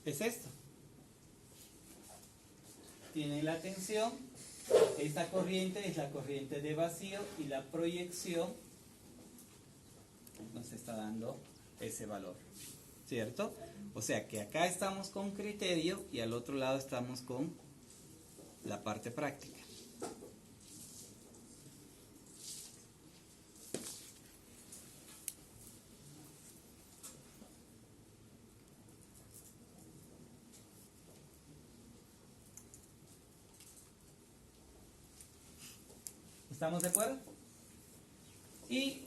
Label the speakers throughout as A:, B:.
A: es esto. Tienen la tensión, esta corriente es la corriente de vacío y la proyección nos está dando ese valor, ¿cierto? O sea que acá estamos con criterio y al otro lado estamos con la parte práctica. ¿Estamos de acuerdo? Y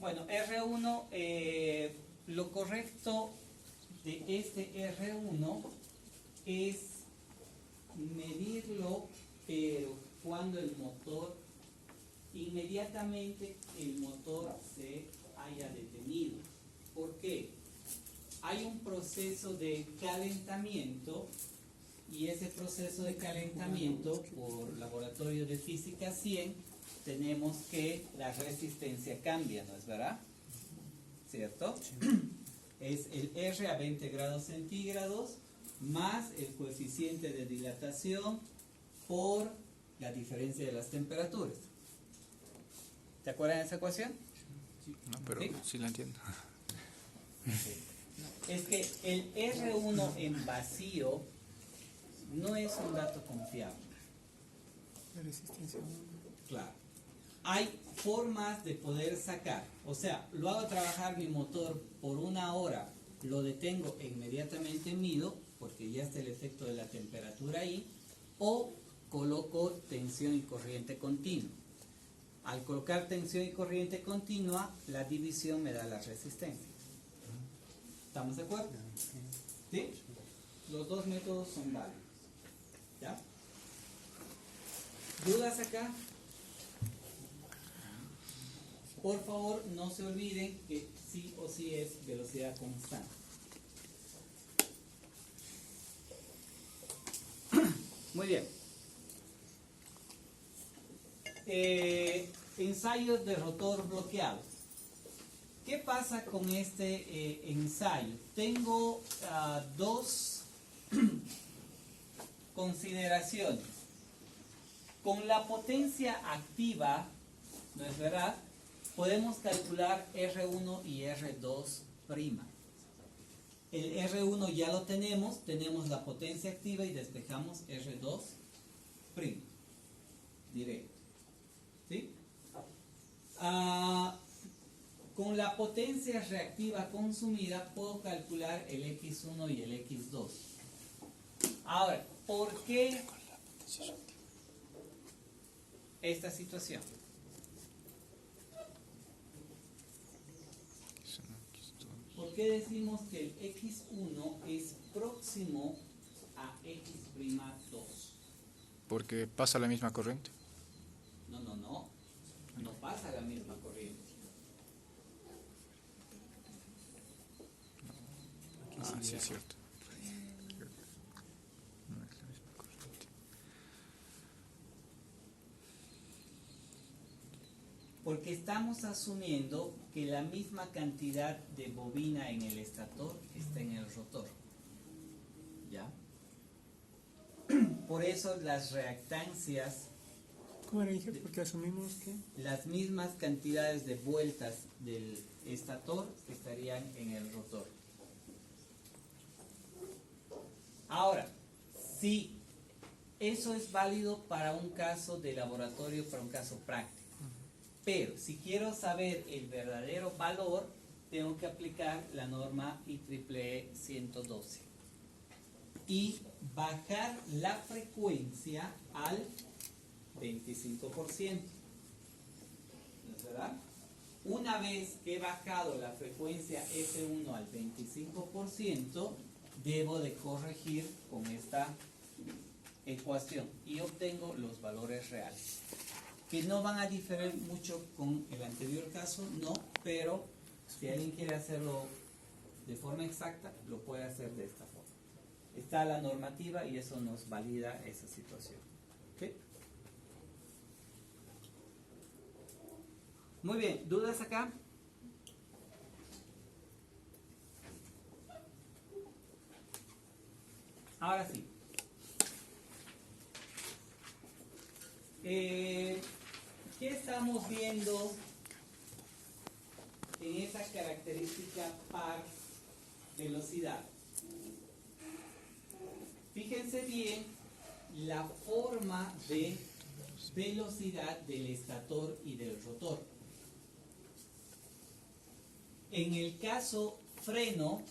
A: bueno, R1, lo correcto de este R1 es medirlo, pero cuando el motor, inmediatamente el motor se haya detenido. ¿Por qué? Hay un proceso de calentamiento y ese proceso de calentamiento por laboratorio de física 100 tenemos que la resistencia cambia, ¿no es verdad? ¿Cierto? Sí. Es el R a 20 grados centígrados más el coeficiente de dilatación por la diferencia de las temperaturas. ¿Te acuerdas de esa ecuación?
B: No, pero sí la entiendo.
A: Es que el R1 en vacío no es un dato confiable.
C: La resistencia.
A: Claro. Hay formas de poder sacar. O sea, lo hago trabajar mi motor por 1 hora, lo detengo e inmediatamente mido, porque ya está el efecto de la temperatura ahí, o coloco tensión y corriente continua. Al colocar tensión y corriente continua, la división me da la resistencia. ¿Estamos de acuerdo? ¿Sí? Los dos métodos son válidos. ¿Ya? ¿Dudas acá? Por favor, no se olviden que sí o sí es velocidad constante. Muy bien. Ensayos de rotor bloqueado. ¿Qué pasa con este ensayo? Tengo dos consideraciones. Con la potencia activa, ¿no es verdad? Podemos calcular R1 y R2'. El R1 ya lo tenemos la potencia activa y despejamos R2'. Directo. ¿Sí? Con la potencia reactiva consumida puedo calcular el X1 y el X2. Ahora, ¿por qué esta situación? ¿Por qué decimos que el X1 es próximo a X'2?
B: Porque pasa la misma corriente.
A: No pasa la misma corriente.
B: Sí, es cierto. No es la misma corriente.
A: Porque estamos asumiendo que la misma cantidad de bobina en el estator está en el rotor. ¿Ya? Por eso las reactancias,
C: ¿Cómo le dije? Porque asumimos que
A: las mismas cantidades de vueltas del estator estarían en el rotor. Ahora, si eso es válido para un caso de laboratorio, para un caso práctico. Pero si quiero saber el verdadero valor, tengo que aplicar la norma IEEE 112 y bajar la frecuencia al 25%. ¿No es verdad? Una vez que he bajado la frecuencia F1 al 25%, debo de corregir con esta ecuación y obtengo los valores reales, que no van a diferir mucho con el anterior caso, no, pero si alguien quiere hacerlo de forma exacta, lo puede hacer de esta forma. Está la normativa y eso nos valida esa situación. ¿Okay? Muy bien, ¿dudas acá? Ahora sí. ¿Qué estamos viendo en esa característica par velocidad? Fíjense bien la forma de velocidad del estator y del rotor. En el caso freno,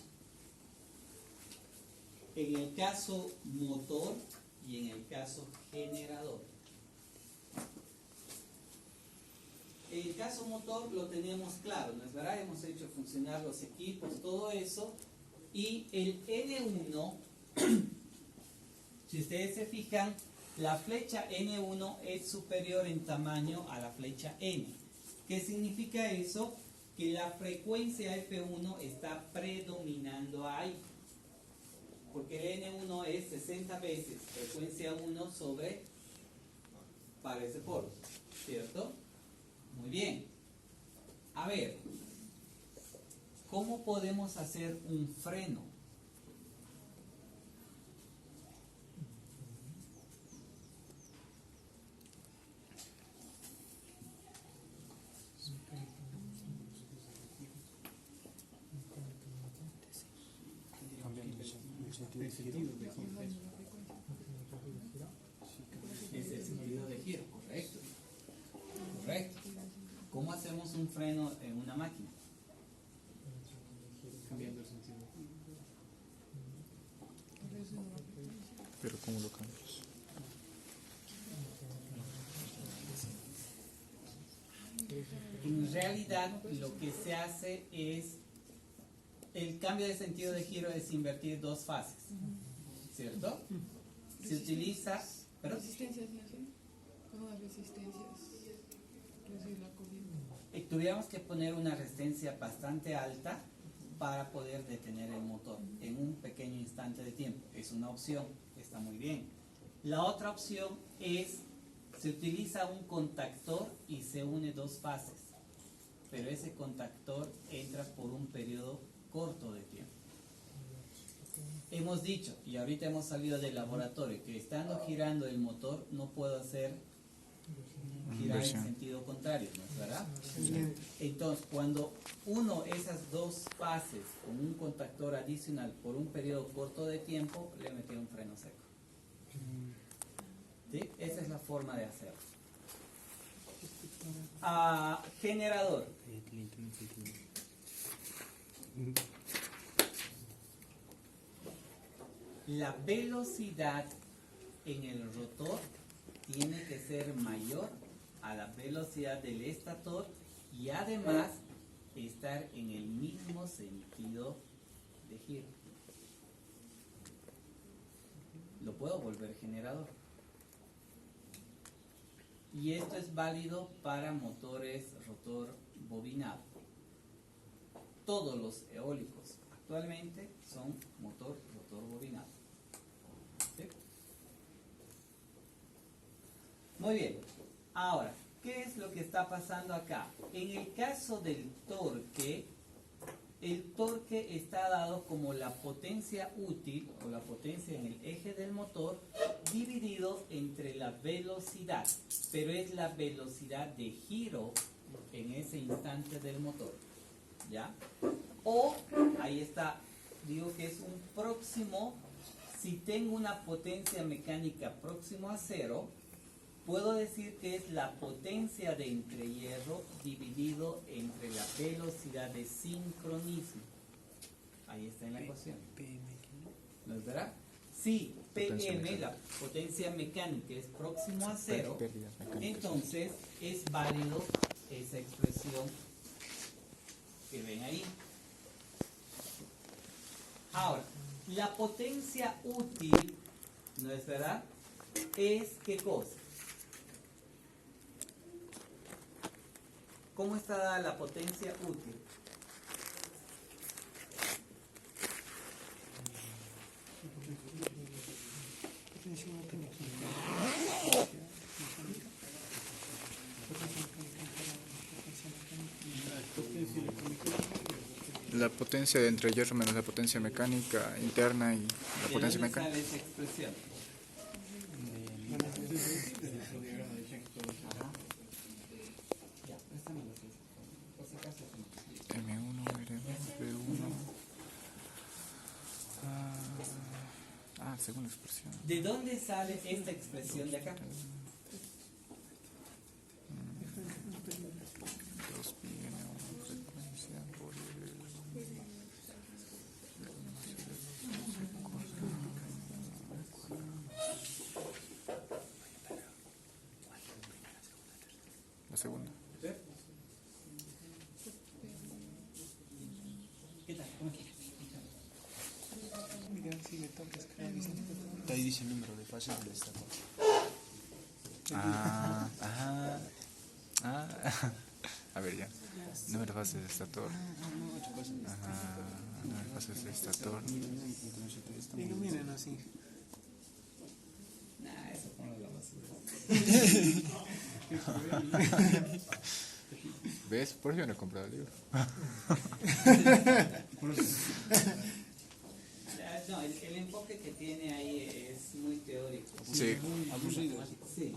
A: en el caso motor y en el caso generador. En el caso motor lo teníamos claro, ¿no es verdad? Hemos hecho funcionar los equipos, todo eso. Y el N1, si ustedes se fijan, la flecha N1 es superior en tamaño a la flecha N. ¿Qué significa eso? Que la frecuencia F1 está predominando ahí. Porque el N1 es 60 veces frecuencia 1 sobre pares de poros, ¿cierto? Muy bien. A ver, ¿cómo podemos hacer un freno? Es el sentido de giro, correcto. Correcto. ¿Cómo hacemos un freno en una máquina? Cambiando el sentido.
B: Pero ¿cómo lo cambias?
A: En realidad lo que se hace es, el cambio de sentido de giro es invertir dos fases, ¿cierto? Se utiliza, ¿perdón?
D: Resistencias, ¿no? ¿Cómo las resistencias? Reducir la corriente.
A: Tuviéramos que poner una resistencia bastante alta para poder detener el motor en un pequeño instante de tiempo. Es una opción, está muy bien. La otra opción es, se utiliza un contactor y se une dos fases, pero ese contactor entra por un periodo corto de tiempo. Hemos dicho, y ahorita hemos salido del laboratorio, que estando girando el motor no puedo hacer girar en sentido contrario, ¿no es verdad? Entonces, cuando uno esas dos fases con un contactor adicional por un periodo corto de tiempo, le metí un freno seco. ¿Sí? Esa es la forma de hacerlo. Generador. La velocidad en el rotor tiene que ser mayor a la velocidad del estator y además estar en el mismo sentido de giro. Lo puedo volver generador. Y esto es válido para motores rotor bobinado. Todos los eólicos actualmente son motor rotor bobinado. ¿Sí? Muy bien. Ahora, ¿qué es lo que está pasando acá? En el caso del torque, el torque está dado como la potencia útil o la potencia en el eje del motor dividido entre la velocidad, pero es la velocidad de giro en ese instante del motor, ¿ya? O, ahí está, digo que es un próximo, si tengo una potencia mecánica próximo a cero, puedo decir que es la potencia de entrehierro dividido entre la velocidad de sincronismo. Ahí está en la ecuación. ¿No es verdad? Si PM, la potencia mecánica, es próximo a cero, entonces es válido esa expresión que ven ahí. Ahora, la potencia útil, ¿no es verdad? Es ¿qué cosa? ¿Cómo está dada la potencia útil?
B: La potencia de entre hierro menos la potencia mecánica interna y la
A: ¿De
B: potencia
A: dónde
B: mecánica.
A: sale esa expresión? Ajá. Ya, préstamelo, por si acaso.
B: M1, R2, B1. Según la expresión.
A: ¿De dónde sale esta expresión de acá?
B: 2pi N1 frecuencia por el... La segunda.
A: ¿Qué tal? ¿Cómo estás?
C: Mira, si le tocas, creo que dice.
E: Ahí dice el número de fases del estator.
B: A ver ya. Número de fases de estator. Número de fases de estator.
C: Iluminen así.
A: Nah, eso ponlo en la basura.
B: ¿Ves? Por eso yo no he comprado el libro.
A: No, el enfoque que tiene ahí es muy teórico.
B: Sí.
E: Aburrido.
A: Sí.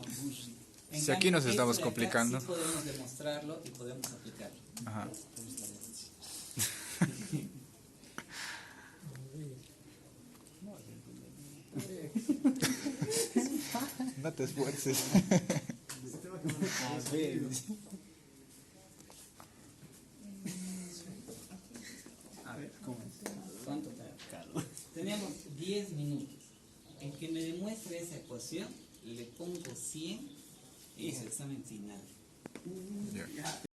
A: En
B: Si aquí nos
A: cambio,
B: estamos
A: esto de acá
B: complicando.
A: Sí podemos demostrarlo y podemos aplicarlo.
B: Ajá. No te esfuerces.
E: A ver.
A: A ver, ¿cuánto te Tenemos 10 minutos. El que me demuestre esa ecuación, le pongo 100 y es examen final.
B: Ya.